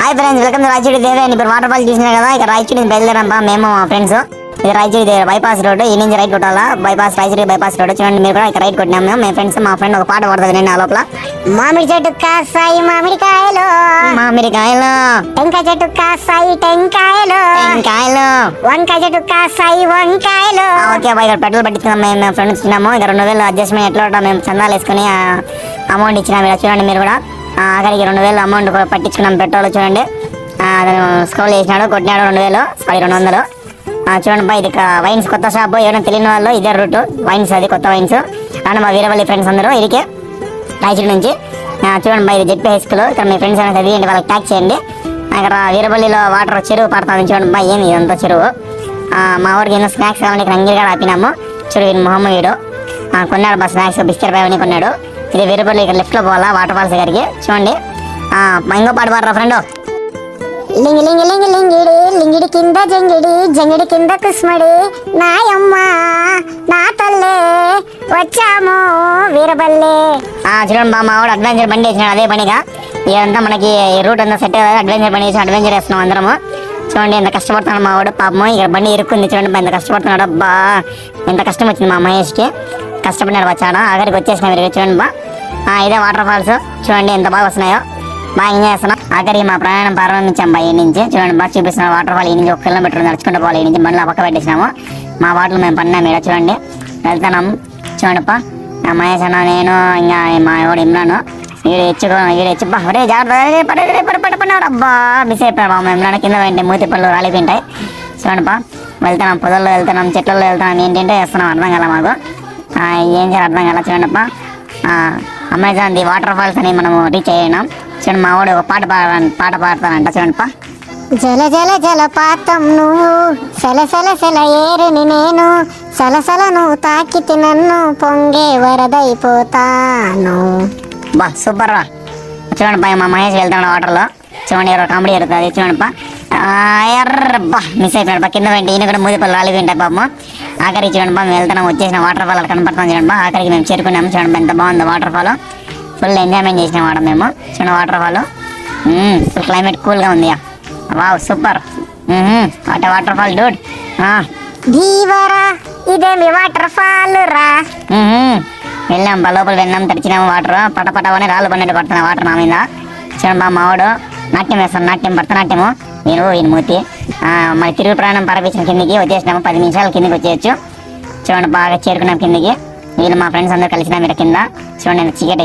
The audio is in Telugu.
హాయ్ ఫ్రెండ్స్, వెల్కమ్ టు రాయచూడి దేవే. ఇప్పుడు వాటర్ ఫాల్ చూసినా కదా, ఇక రాయచూడి బయలుదేరాం మేము మా ఫ్రెండ్స్. ఇది రాయచూడి బైపాస్ రోడ్, ఈ నుంచి రైట్ కొట్టాలా. రాయచూడి బైపాస్ రోడ్ చూడండి. మీరు కూడా ఇక్కడ రైట్ కొట్టినాము మేము ఫ్రెండ్స్. మా ఫ్రెండ్ ఒక పాట పడుతుంది నేను ఆ లోపల. మామిడి చెట్టు కాసాయి మామిడికాయలు, మామిడికాయలు. టెంకాయ చెట్టు కాసాయి టెంకాయలు, టెంకాయలు. వంకాయ చెట్టు కాసాయి వంకాయలు. ఓకే బాయ్, ఇక్కడ పెట్రోల్ పట్టించుకున్నాం మేము ఫ్రెండ్స్. ఇచ్చినాము ఇక 2000 అడ్జస్ట్మెంట్ ఎట్లా మేము చందాలు వేసుకుని అమౌంట్ ఇచ్చినాము. ఇలా చూడండి మీరు కూడా. అక్కడికి 2000 అమౌంట్ పట్టించుకున్నాం పెట్రోల్. చూడండి స్క్రోల్ చేసినాడు, కొట్టినాడు 2000 సారీ 200. చూడండి బా, ఇది వైన్స్ కొత్త షాప్. ఎవరైనా తెలియని వాళ్ళు ఇదే రూట్ వైన్స్, అది కొత్త వైన్స్. అండ్ మా వీరవల్లి ఫ్రెండ్స్ అందరూ ఇదికే రాయచూడి నుంచి. చూడండి బా, ఇది జెడ్పీ హై స్కూల్. ఇక్కడ మీ ఫ్రెండ్స్ అనేది చదివిండి, వాళ్ళకి ట్యాక్ చేయండి. ఇక్కడ వీరవల్లిలో వాటర్ చెరువు పడుతుంది. చూడండి బా, ఏంది ఇదంతా చెరువు. మా ఊరికి ఎన్నో స్నాక్స్ కావాలని ఇక్కడ అంగిరిగా ఆపినాము. చెరువు మొహమ్మ వీడు కొన్నాడు బా స్నాక్స్, బిస్కెట్ బ్యాగ్ కొన్నాడు. ఇది వీరవల్లి ఇక్కడ లెఫ్ట్లో పోవాలా వాటర్ ఫాల్స్ దగ్గరికి. చూడండి ఇంకో పాట పాడరా ఫ్రెండ్. లింగి లింగి లింగి లింగిడి లింగిడి కింద జంగిడి జంగిడి కింద కుస్మడి నాయమ్మ నా తల్లే వచ్చాము వీరబల్లి. చూడండి బా, మా వాడు అడ్వెంచర్ బండి వేసినాడు అదే పనిగా. ఇదంతా మనకి రూట్ అంతా సెట్ కదా, అడ్వెంచర్ బండి వేసి అడ్వెంచర్ వేస్తున్నాం అందరము. చూడండి ఎంత కష్టపడుతున్నాడు మా వాడు పాపము. ఇక్కడ బండి ఇరుక్కుంది. చూడండి ఎంత కష్టపడుతున్నాడు. అబ్బా ఎంత కష్టం వచ్చింది మా మహేష్కి. కష్టపడినాడు వచ్చాడు, ఆఖరికి వచ్చేసినా మీరు. చూడండి బా, ఇదే వాటర్ ఫాల్స్. చూడండి ఎంత బాగా వస్తున్నాయో. బాగా ఎంజాయ్ చేస్తున్నాం. ఆఖరికి మా ప్రయాణం ప్రారంభించాం బా. ఈ నుంచి చూడండి బాగా చూపిస్తున్నాం వాటర్ ఫాల్. ఈ నుంచి 1 కిలోమీటర్ నడుచుకుంటూ పోవాలి. ఈ నుంచి బండ్లు పక్క పెట్టేసినాము. మా వాటర్లు మేము పడినాం ఇక్కడ. చూడండి వెళ్తున్నాం. చూడండి పా, మహేష్ అన్న, నేను ఇంకా మా వాడు ఇమ్రాను. వీడు ఒరే జాగ్రత్త పడిపోయినాడు. అబ్బా మిస్ అయిపోయాడు బా. మా ఇమ్రాన్ కింద వెంటే మూతి పళ్ళు రాలిపోయింటాయి. చూడండి పా, వెళ్తున్నాం పొదల్లో వెళ్తున్నాం, చెట్లలో వెళ్తున్నాం. ఏంటంటే వేస్తున్నాం అర్థం కదా మాకు. ఏం చేయాలి అర్థం కదా. చూడండి పా, అమెజాన్ ది వాటర్ ఫాల్స్ అని మనము రీచ్ అయ్యాం. చూడండి మా వాడు పాట పాడతానంట. చూడండి పా, జల జల జలపాతం నువ్వు, సెల సెల సెల ఏరుని నేను, సలసల నువ్వు తాకితి నన్ను, పొంగే వరదైపోతాను. బా సూపర్ రా. చూడండి పా, మా మహేష్ వెళ్తాడు వాటర్లో. చూడండి ఎవరో కామెడీ జరుగుతుంది. చూడండి పా, ఎర్రబ్బా మిస్ అయిపోయాడు పా. కింద వెంట ఈయన కూడా మూది పళ్ళు రాలిపోయింటాయి పాపము. ఆఖరికి చూడండి బా, మేము వెళ్తున్నాం. వచ్చేసిన వాటర్ ఫాల్ కనపడుతుంది. చూడండి బా, ఆఖరికి మేము చేరుకున్నాము. చూడండి ఎంత బాగుంది వాటర్ ఫాల్. ఫుల్ ఎంజాయ్మెంట్ చేసినాం వాడ మేము. చూడండి వాటర్ ఫాల్ ఫుల్ క్లైమేట్ కూల్గా ఉంది. Wow super. Water fall Dude. Dheevara ఇదేమి వాటర్ ఫాల్ రా. వెళ్ళాం బా, లోపల వెళ్ళాం, తడిచినాము. వాటర్ పటపటవని రాళ్ళు పన్నట్టు పడుతున్నా వాటర్ నా మీద. చూడండి బా, మావాడు నాట్యం వేస్తాను, నాట్యం భరతనాట్యము. ఈయన మూతి. మరి తిరుగు ప్రయాణం పరపించిన కిందికి వచ్చేసినాము. 10 నిమిషాలు కిందికి వచ్చేయచ్చు. చూడండి బాగా చేరుకున్నాం కిందికి. వీళ్ళు మా ఫ్రెండ్స్ అందరూ కలిసినా మీరు కింద. చూడండి చీకటి